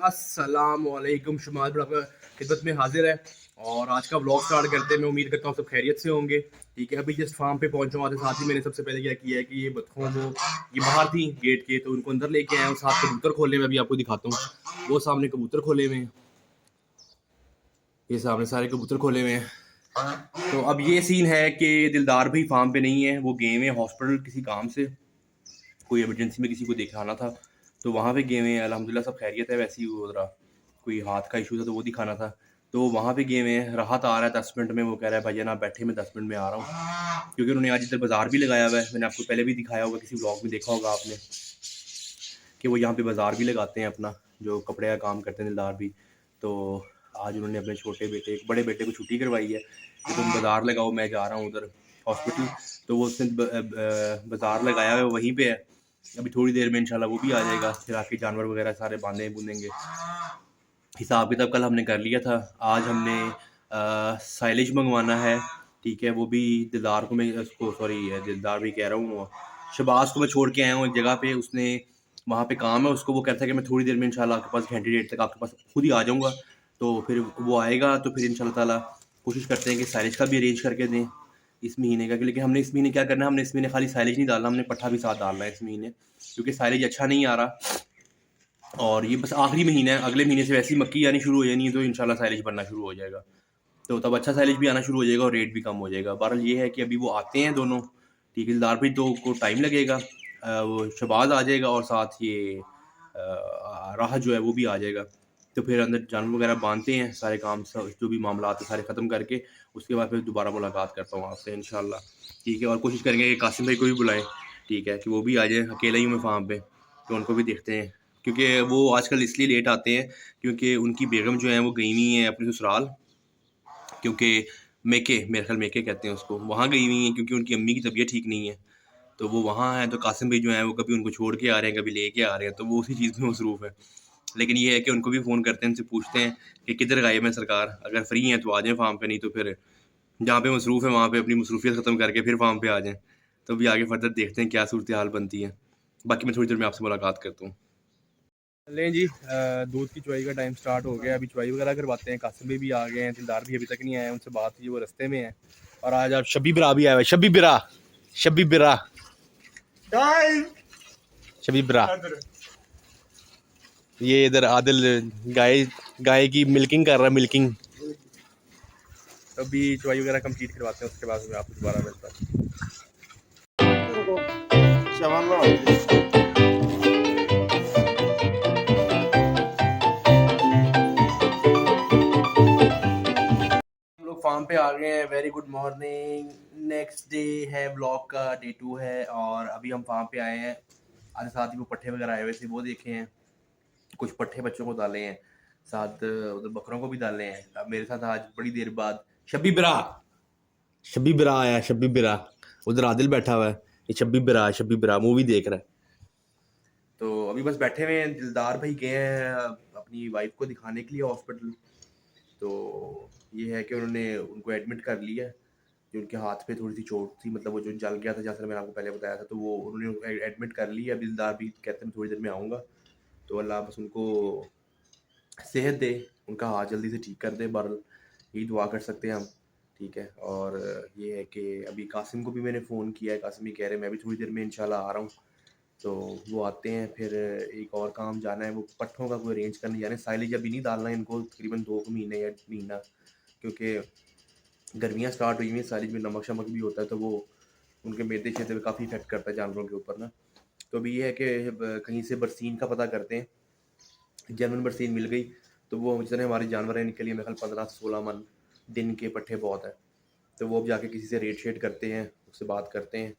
अस्सलामुअलैकुम। शुमाल बड़ा आपका खिदमत में हाजिर है और आज का व्लॉग स्टार्ट करते हैं। मैं उम्मीद करता हूँ सब खैरियत से होंगे। ठीक है, अभी जस्ट फार्म पे पहुंचा हूँ। साथ ही मैंने सबसे पहले क्या किया है कि ये बतखों को, ये बाहर थी गेट के, तो उनको अंदर लेके आया हूँ। साथ कबूतर खोले हुए, अभी आपको दिखाता हूँ। वो सामने कबूतर खोले हुए हैं, ये सामने सारे कबूतर खोले हुए हैं। तो अब ये सीन है कि दिलदार भाई फार्म पे नहीं है, वो गए हुए हैं हॉस्पिटल किसी काम से, कोई इमरजेंसी में किसी को दिखाना था, तो वहाँ पे गए हुए हैं। अल्हम्दुलिल्लाह सब खैरियत है। वैसे ही वो ज़रा कोई हाथ का इशू था तो वो दिखाना था, तो वहाँ पे गए हुए हैं। राहत आ रहा है 10 मिनट में, वो कह रहा है भाई ना बैठे, मैं 10 मिनट में आ रहा हूँ। क्योंकि उन्होंने आज इधर बाज़ार भी लगाया हुआ है। मैंने आपको पहले भी दिखाया होगा, किसी ब्लॉग में देखा होगा आपने कि वो यहाँ पे बाज़ार भी लगाते हैं अपना, जो कपड़े का काम करते हैं दिलदार भी। तो आज उन्होंने अपने छोटे बेटे, एक बड़े बेटे को छुट्टी करवाई है कि तुम बाज़ार लगाओ, मैं जा रहा हूँ उधर हॉस्पिटल। तो वो उसने बाज़ार लगाया है, वहीं पे है। अभी थोड़ी देर में इंशाल्लाह वो भी आ जाएगा, फिर आके जानवर वगैरह सारे बांधे बूंदेंगे। हिसाब किताब कल हमने कर लिया था। आज हमने साइलेज मंगवाना है, ठीक है। वो भी दिलदार को मैं उसको, सॉरी दिलदार भी कह रहा हूँ, शबाज को मैं छोड़ के आया हूँ एक जगह पे। उसने वहाँ पे काम है उसको, वो कहता है कि मैं थोड़ी देर में इंशाल्लाह आपके पास घंटे डेढ़ तक आपके पास खुद ही आ जाऊँगा। तो फिर वो आएगा तो फिर इंशाल्लाह ताला कोशिश करते हैं कि साइलेज का भी अरेंज करके दें इस महीने का। लेकिन हमने इस महीने क्या करना है, हमने इस महीने खाली साइलेज नहीं डालना, हमने पट्ठा भी साथ डालना है इस महीने, क्योंकि साइलेज अच्छा नहीं आ रहा। और ये बस आखिरी महीना है, अगले महीने से वैसी मक्की आनी शुरू हो जानी है, तो इंशाल्लाह साइलेज बनना शुरू हो जाएगा। तो तब अच्छा साइलेज भी आना शुरू हो जाएगा और रेट भी कम हो जाएगा। बहरहाल ये है कि अभी वो आते हैं दोनों, ठीक है। दिलदार भी तो को टाइम लगेगा, वो शबाज आ जाएगा और साथ ये राहत जो है वो भी आ जाएगा। तो फिर अंदर जानवर वगैरह बांधते हैं, सारे काम सब जो भी मामलात है सारे ख़त्म करके उसके बाद फिर दोबारा मुलाकात करता हूँ आपसे इंशाल्लाह, ठीक है। और कोशिश करेंगे कि कासिम भाई को भी बुलाएं, ठीक है, कि वो भी आ जाए। अकेला ही हूँ मैं फार्म पे, तो उनको भी देखते हैं। क्योंकि वो आजकल इसलिए लेट आते हैं क्योंकि उनकी बेगम जो है वो गई हुई हैं अपने ससुराल, क्योंकि मेके, मेरे ख्याल मेके कहते हैं उसको, वहाँ गई हुई हैं क्योंकि उनकी अम्मी की तबीयत ठीक नहीं है। तो वो वहाँ हैं, तो कासिम भाई जो हैं वो कभी उनको छोड़ के आ रहे हैं, कभी लेके आ रहे हैं, तो वो उसी चीज़ में मसरूफ़ है। लेकिन ये है कि उनको भी फ़ोन करते हैं, उनसे पूछते हैं कि किधर गायब हैं सरकार, अगर फ्री हैं तो आ जाएँ फार्म पे, नहीं तो फिर जहाँ पे मसरूफ़ है वहाँ पे अपनी मसरूफियत ख़त्म करके फिर फार्म पे आ जाएँ। तो अभी आगे फर्दर देखते हैं क्या सूरत हाल बनती है। बाकी मैं थोड़ी देर में आपसे मुलाकात करता हूँ। लें जी, दूध की चुवाई का टाइम स्टार्ट हो गया। अभी चुवाई वगैरह करवाते हैं। कासिम भाई भी आ गए हैं, दिलदार भी अभी तक नहीं आए, उनसे बात की, वो रास्ते में है। और आज आप शब्बी बिरा भी आया है। शब्बी बिरा, शब्बी बिरा, शब्बी बिरा। ये इधर आदिल गाय गाय की मिल्किंग कर रहा है, मिल्किंग। तो अभी चुवाई वगैरह कंप्लीट करवाते हैं, उसके बाद मैं आपको दोबारा मिलता हूँ। हम लोग फार्म पे आ गए हैं। Very good morning. Next day है, ब्लॉग का डे 2 है और अभी हम फार्म पे आए हैं। आज साथ ही वो पट्ठे वगैरह आए हुए थे, वो देखे हैं। कुछ पट्ठे बच्चों को डाले हैं, साथ उधर बकरों को भी डाले हैं। अब मेरे साथ आज बड़ी देर बाद शब्बी बिरा, शब्बी बिरा आया है। शब्बी बिरा, उधर आदिल बैठा हुआ है, ये शब्बी बिरा है। शब्बी बिरा मूवी देख रहा है। तो अभी बस बैठे हुए हैं। दिलदार भाई गए हैं अपनी वाइफ को दिखाने के लिए हॉस्पिटल। तो ये है कि उन्होंने उनको एडमिट कर लिया है। जो उनके हाथ पे थोड़ी सी चोट थी, मतलब वो जो जल गया था, जैसा मैंने आपको पहले बताया था, तो वो उन्होंने एडमिट कर लिया। दिलदार भी कहते हैं थोड़ी देर में आऊँगा। तो अल्लाह बस उनको सेहत दे, उनका हाथ जल्दी से ठीक कर दे। बहरहाल यही दुआ कर सकते हैं हम, ठीक है। और ये है कि अभी कासिम को भी मैंने फ़ोन किया है। कासिम भी कह रहे हैं मैं भी थोड़ी देर में इंशाल्लाह आ रहा हूँ। तो वो आते हैं। फिर एक और काम जाना है, वो पट्ठों का कोई अरेंज करने जाना है। साइलेज अभी नहीं डालना है इनको, तकरीबन 2 महीने या महीना, क्योंकि गर्मियाँ स्टार्ट हुई हुई हैं। साइलेज में नमक शमक भी होता है, तो वो उनके मैदे शैदे पे काफ़ी इफेक्ट करता है जानवरों के ऊपर ना। तो अभी ये है कि कहीं से बरसीन का पता करते हैं। जेन्युइन बरसीन मिल गई तो वो जितने हमारे जानवर हैं इनके लिए मेरे ख्याल 15 से 16 मन दिन के पट्ठे बहुत है। तो वो अब जाके किसी से रेट शेट करते हैं, उससे बात करते हैं।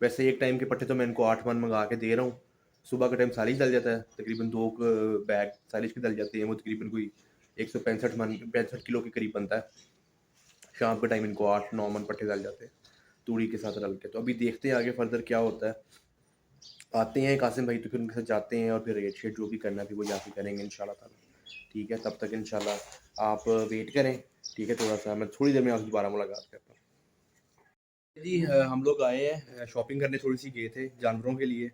वैसे एक टाइम के पट्ठे तो मैं इनको 8 मन मंगा के दे रहा हूँ। सुबह का टाइम साइलेज डल जाता है, तकरीबन 2 बैग साइलेज के डल जाते हैं। वो तकरीबन कोई 165 मन, 65 किलो के करीब बनता है। शाम के टाइम इनको 8-9 मन पट्ठे डल जाते हैं तूड़ी के साथ रल के। तो अभी देखते हैं आगे फर्दर क्या होता है। आते हैं कासिम भाई तो फिर उनके साथ जाते हैं और फिर रेट शेट जो भी करना है फिर वो जाके करेंगे इंशाल्लाह ताला, ठीक है। तब तक इंशाल्लाह आप वेट करें, ठीक है। थोड़ा सा मैं थोड़ी देर में आपसे दोबारा मुलाकात करता हूँ जी। हम लोग आए हैं शॉपिंग करने, थोड़ी सी गए थे जानवरों के लिए।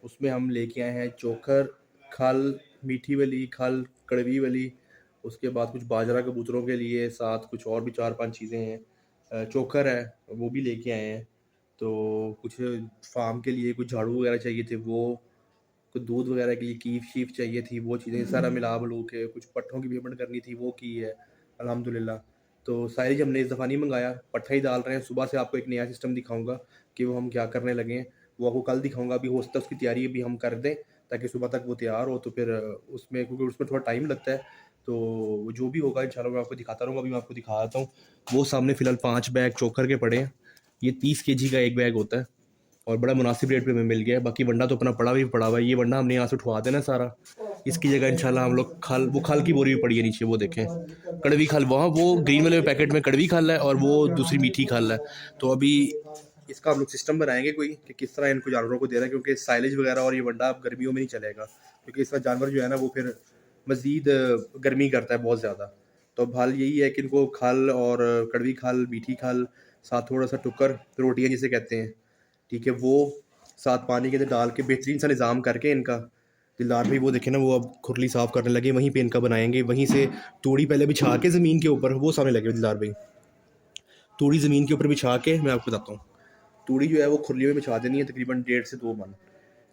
उसमें हम लेके आए हैं चोकर, खल मीठी वाली, खल कड़वी वाली, उसके बाद कुछ बाजरा कबूतरों के लिए, साथ कुछ और भी 4-5 चीज़ें हैं। चोकर है, वो भी लेके आए हैं। तो कुछ फार्म के लिए कुछ झाड़ू वगैरह चाहिए थे वो, कुछ दूध वगैरह के लिए कीफ-शीफ चाहिए थी, वो चीज़ें सारा मिला-मिलू के, कुछ पट्ठों की पेमेंट करनी थी, वो की है अल्हम्दुलिल्लाह। तो साइलेज हमने इस दफ़ा नहीं मंगाया, पट्ठा ही डाल रहे हैं। सुबह से आपको एक नया सिस्टम दिखाऊँगा कि वो हम क्या करने लगे हैं, वो आपको कल दिखाऊँगा। अभी हो सकता है उसकी तैयारी अभी हम कर दें ताकि सुबह तक वो तैयार हो, तो फिर उसमें, क्योंकि उसमें थोड़ा टाइम लगता है, तो वो जो भी होगा इंशाल्लाह मैं आपको दिखाता रहूँगा। अभी मैं आपको दिखा देता हूँ। वो सामने फ़िलहाल 5 बैग चोकर के पड़े हैं। ये 30 केजी का 1 बैग होता है और बड़ा मुनासिब रेट पे हमें मिल गया है। बाकी वंडा तो अपना पड़ा हुआ है। ये वंडा हमने यहाँ से उठवा देना सारा। इसकी जगह इंशाल्लाह हम लोग खल, वो खल की बोरी भी पड़ी है नीचे, वो देखें, कड़वी खल, वहाँ वो ग्रीन वाले पैकेट में कड़वी खल है और वो दूसरी मीठी खल है। तो अभी इसका हम लोग सिस्टम बनाएंगे कोई कि किस तरह इनको जानवरों को दे रहा है, क्योंकि साइलेज वगैरह और ये वंडा अब गर्मियों में नहीं चलेगा, क्योंकि इसका जानवर जो है ना वो फिर मज़ीद गर्मी करता है बहुत ज़्यादा। तो अब हाल यही है कि इनको खल और कड़वी खल, मीठी खल, साथ थोड़ा सा टुक्कर, रोटियाँ जिसे कहते हैं, ठीक है, वो साथ पानी के अंदर डाल के बेहतरीन सा निज़ाम करके इनका, दिलदार भाई वो देखे ना, वो अब खुरली साफ़ करने लगे, वहीं पे इनका बनाएंगे। वहीं से तूड़ी पहले बिछा के ज़मीन के ऊपर, वो सामने लगे दिलदार भाई, तूड़ी ज़मीन के ऊपर बिछा के, मैं आपको बताता हूँ, तूड़ी जो है वो खुरली में बिछा देनी है तकरीबन 1.5 से 2 मन,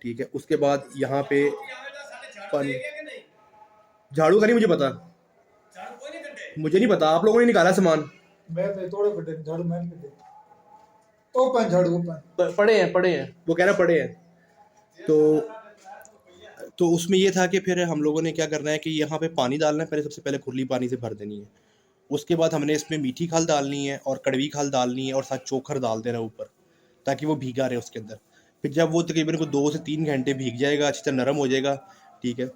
ठीक है। उसके बाद यहाँ पे पानी, झाड़ू का नहीं मुझे पता, मुझे नहीं पता, आप लोगों ने निकाला सामान। पड़े हैं, वो कह रहा पड़े हैं। तो उसमें ये था कि फिर हम लोगों ने क्या करना है कि यहाँ पे पानी डालना है, पहले सबसे पहले खुरली पानी से भर देनी है। उसके बाद हमने इसमें मीठी खल डालनी है और कड़वी खल डालनी है और साथ चोकर डाल देना ऊपर, ताकि वो भीगा रहे उसके अंदर। फिर जब वो तकरीबन को 2 से 3 घंटे भीग जाएगा, अच्छी तरह नरम हो जाएगा, ठीक है।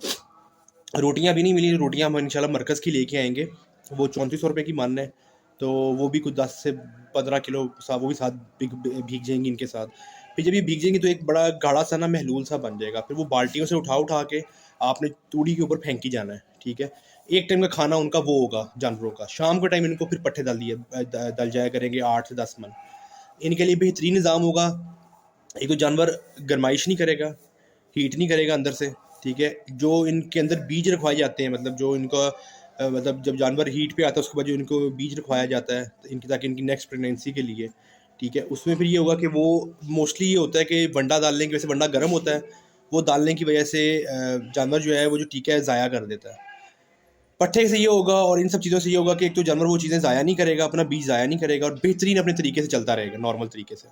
रोटियां भी नहीं मिली, रोटियां हम इंशाल्लाह मरकज़ की लेके आएंगे, वो 3400 रुपये की मन है। तो वो भी कुछ 10 से 15 किलो वो भी साथ भीग जाएंगी इनके साथ। फिर जब ये भीग जाएंगी तो एक बड़ा गाढ़ा सा ना महलूल सा बन जाएगा। फिर वो बाल्टियों से उठा के आपने तूड़ी के ऊपर फेंकी जाना है, ठीक है। एक टाइम का खाना उनका वो होगा जानवरों का। शाम के टाइम इनको फिर पट्ठे दल जाया करेंगे 8 से 10 मन। इनके लिए बेहतरीन निज़ाम होगा। एक तो जानवर गरमाइश नहीं करेगा, हीट नहीं करेगा अंदर से, ठीक है। जो इनके अंदर बीज रखवाए जाते हैं, मतलब जो इनका मतलब जब जानवर हीट पे आता है उसके बाद जो इनको बीज रखवाया जाता है तो इनकी, ताकि इनकी नेक्स्ट प्रेगनेंसी के लिए, ठीक है। उसमें फिर ये होगा कि वो मोस्टली ये होता है कि वंडा डालने की वजह से, वंडा गर्म होता है, वो डालने की वजह से जानवर जो है वो जो टीका है ज़ाया कर देता है। पट्ठे से ये होगा और इन सब चीज़ों से ये होगा कि एक तो जानवर वो चीज़ें ज़ाया नहीं करेगा, अपना बीज ज़ाया नहीं करेगा और बेहतरीन अपने तरीके से चलता रहेगा नॉर्मल तरीके से।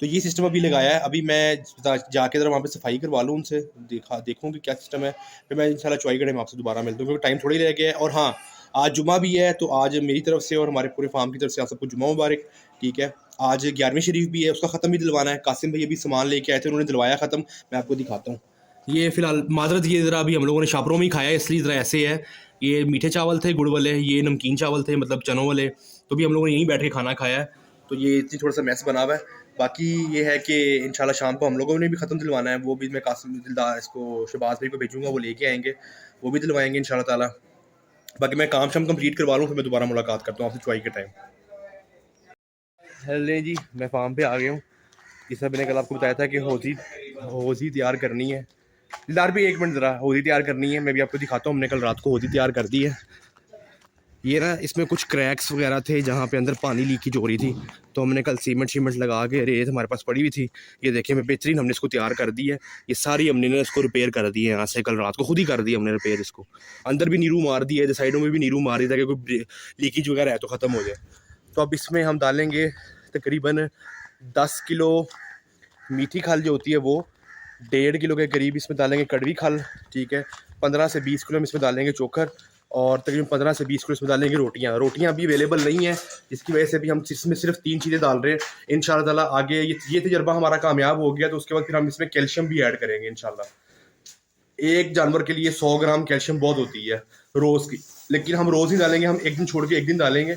तो ये सिस्टम अभी लगाया है। अभी मैं जाके ज़रा वहाँ पे सफाई करवा लूँ उनसे, देखूँ कि क्या सिस्टम है। फिर मैं इंशाल्लाह चौई घड़े में आपसे दोबारा मिलता हूँ, क्योंकि टाइम थोड़ी रह गया है। और हाँ, आज जुमा भी है, तो आज मेरी तरफ से और हमारे पूरे फार्म की तरफ से आप सबको जुमा मुबारक, ठीक है। आज 11वीं शरीफ भी है, उसका ख़त्म भी दिलवाना है। कासिम भाई अभी सामान लेके आए थे, उन्होंने दिलवाया ख़त्म, मैं आपको दिखाता हूँ। ये फ़िलहाल माजरत, ये ज़रा अभी हम लोगों ने शापरों में ही खाया है, इसलिए ज़रा ऐसे है। ये मीठे चावल थे गुड़ वाले, ये नमकीन चावल थे मतलब चनों वाले, तो भी हम लोगों ने यहीं बैठ के खाना खाया है। तो ये इतनी थोड़ा सा मैस बना हुआ है। बाकी ये है कि इंशाल्लाह शाम को हम लोगों ने भी ख़त्म दिलवाना है, वो भी मैं कासिम दिलदार इसको शहबाज भाई को भेजूँगा, वो लेके आएंगे, वो भी दिलवाएंगे इंशाल्लाह ताला। बाकी मैं काम शाम कंप्लीट करवा लूँ, फिर मैं दोबारा मुलाकात करता हूँ आपसे चुवाई के टाइम। हेलो जी, मैं फार्म पे आ गया हूँ। जैसा मैंने कल आपको बताया था कि होज़ी तैयार करनी है। दिलदार भी एक मिनट, ज़रा होज़ी तैयार करनी है, मैं भी आपको दिखाता हूँ। हमने कल रात को होज़ी तैयार कर दी है। ये ना, इसमें कुछ क्रैक्स वगैरह थे जहाँ पे अंदर पानी लीकेज हो रही थी, तो हमने कल सीमेंट लगा के, रेत हमारे पास पड़ी हुई थी, ये देखिए, मैं बेहतरीन हमने इसको तैयार कर दी है। ये सारी हमने ना इसको रिपेयर कर दी है, यहाँ से कल रात को खुद ही कर दी हमने रिपेयर इसको। अंदर भी नीरू मार दी है, साइडों में भी नीरू मार दी, ताकि कोई लीकेज वगैरह है तो ख़त्म हो जाए। तो अब इसमें हम डालेंगे तकरीबन 10 किलो मीठी खल जो होती है वो, 1.5 किलो के करीब इसमें डालेंगे कड़वी खल, ठीक है। 15 से 20 किलो में इसमें डालेंगे चोकर और तकरीबन 15 से 20 किलो इसमें डालेंगे रोटियां अभी अवेलेबल नहीं है, जिसकी वजह से भी हम इसमें सिर्फ 3 चीज़ें डाल रहे हैं। इंशाल्लाह ताला आगे ये तजर्बा हमारा कामयाब हो गया तो उसके बाद फिर हम इसमें कैल्शियम भी ऐड करेंगे इंशाल्लाह। एक जानवर के लिए 100 ग्राम कैल्शियम बहुत होती है रोज़ की, लेकिन हम रोज़ ही डालेंगे, हम एक दिन छोड़ के एक दिन डालेंगे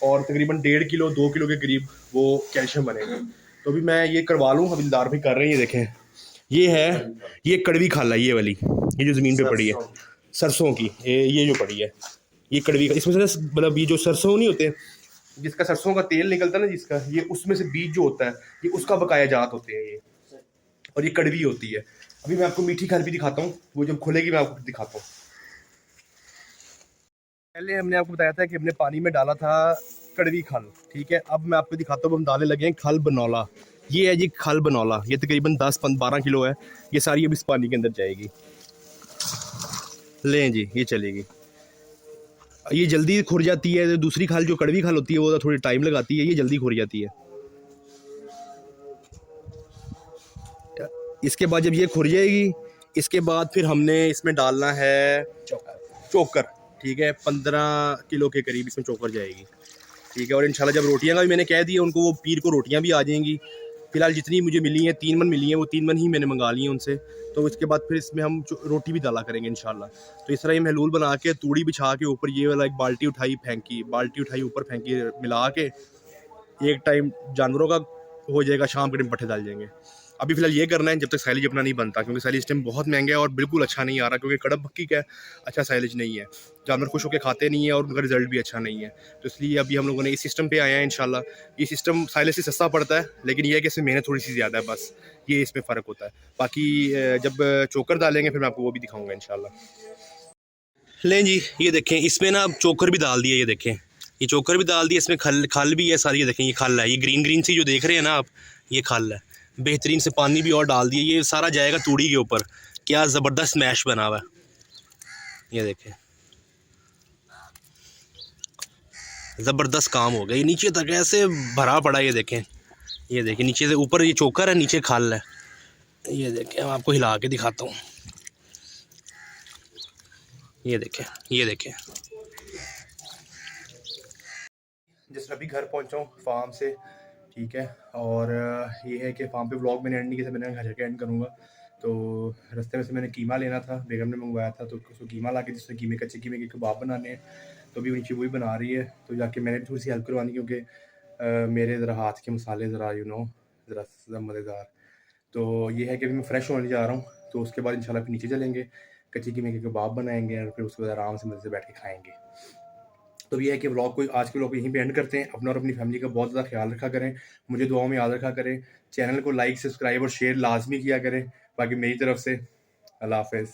और तकरीबन 1.5 किलो 2 किलो के करीब वो कैल्शियम बनेगा। तो अभी मैं ये करवा लूँ, हविलदार भी कर रहे हैं, ये देखें, ये है, ये कड़वी खल है, ये वाली, ये जो ज़मीन पे पड़ी है सरसों की, ये जो पड़ी है ये कड़वी खल। इसमें से मतलब ये जो सरसों नहीं होते, जिसका सरसों का तेल निकलता है ना जिसका, ये उसमें से बीज जो होता है ये उसका बकाया जात होते हैं ये, और ये कड़वी होती है। अभी मैं आपको मीठी खल भी दिखाता हूँ, वो जब खुलेगी मैं आपको दिखाता हूँ। पहले हमने आपको बताया था कि हमने पानी में डाला था कड़वी खल, ठीक है। अब मैं आपको दिखाता हूँ, हम डालने लगे हैं खल बनौला। ये है जी खल बनौला, ये तकरीबन 10-12 किलो है। ये सारी अब इस पानी के अंदर जाएगी। लें जी, ये चलेगी। ये जल्दी खुर जाती है। दूसरी खाल जो कड़वी खाल होती है वो थोड़ी टाइम लगाती है, ये जल्दी खुर जाती है। इसके बाद जब ये खुर जाएगी, इसके बाद फिर हमने इसमें डालना है चोकर, ठीक है। 15 किलो के करीब इसमें चोकर जाएगी, ठीक है। और इंशाल्लाह जब रोटियां का भी मैंने कह दिया उनको, वो पीर को रोटियां भी आ जाएंगी। फिलहाल जितनी मुझे मिली हैं 3 मन मिली हैं, वो 3 मन ही मैंने मंगा ली हैं उनसे। तो इसके बाद फिर इसमें हम रोटी भी डाला करेंगे इंशाल्लाह। तो इस तरह ये महलूल बना के तूड़ी बिछा के ऊपर ये वाला एक बाल्टी उठाई फेंकी, बाल्टी उठाई ऊपर फेंकी, मिला के एक टाइम जानवरों का हो जाएगा, शाम के टाइम पट्ठे डाल जाएंगे। अभी फिलहाल ये करना है जब तक साइलेज अपना नहीं बनता, क्योंकि साइलेज इस टाइम बहुत महंगा है और बिल्कुल अच्छा नहीं आ रहा, क्योंकि कड़क पक्की का अच्छा साइलेज नहीं है। जानवर खुश होकर खाते नहीं है और उनका रिजल्ट भी अच्छा नहीं है। तो इसलिए अभी हम लोगों ने इस सिस्टम पे आए हैं इंशाल्लाह। ये सिस्टम साइलेज से सस्ता पड़ता है, लेकिन यह है कि इसमें मेहनत थोड़ी सी ज़्यादा है, बस ये इसमें फ़र्क होता है। बाकी जब चोकर डालेंगे फिर मैं आपको वो भी दिखाऊँगा इंशाल्लाह। लें जी, ये देखें इसमें ना अब चोकर भी डाल दिया, ये देखें ये चोकर भी डाल दिया, इसमें खल खल भी है सारी। ये देखें ये खल है, ये ग्रीन ग्रीन सी जो देख रहे हैं ना आप, ये खल है। बेहतरीन से पानी भी और डाल दिया, ये सारा जाएगा तूड़ी के ऊपर। क्या ज़बरदस्त मैश बना हुआ है, ये देखें ज़बरदस्त काम हो गया। ये नीचे तक ऐसे भरा पड़ा है, ये देखें, ये देखें नीचे से ऊपर ये चोकर है, नीचे खल है। ये देखें मैं आपको हिला के दिखाता हूँ, ये देखें, ये देखें। जस्ट अभी घर पहुंचा हूँ फार्म से, ठीक है। और ये है कि फार्म पे व्लॉग मैंने एंड नहीं किया, मैंने घर जाके एंड करूँगा। तो रास्ते में से मैंने कीमा लेना था, बेगम ने मंगवाया था, तो उसको कीमा ला के जिससे कीमे कच्चे कीमे के कबाब बनाने हैं। तो अभी नीचे वही बना रही है, तो जाके मैंने थोड़ी सी हेल्प करवानी, क्योंकि मेरे ज़रा हाथ के मसाले ज़रा ज़रा मज़ेदार। तो ये है कि अभी मैं फ़्रेश होने जा रहा हूँ, तो उसके बाद इंशाल्लाह फिर नीचे चलेंगे, कच्चे कीमे के कबाब बनाएंगे और फिर उसके बाद आराम से मज़े से बैठ के खाएँगे। तो ये है कि व्लॉग को, आज के व्लॉग को यहीं पे एंड करते हैं। अपना और अपनी फैमिली का बहुत ज़्यादा ख्याल रखा करें, मुझे दुआओं में याद रखा करें। चैनल को लाइक, सब्सक्राइब और शेयर लाजमी किया करें। बाकी मेरी तरफ से अल्लाह हाफ़िज़।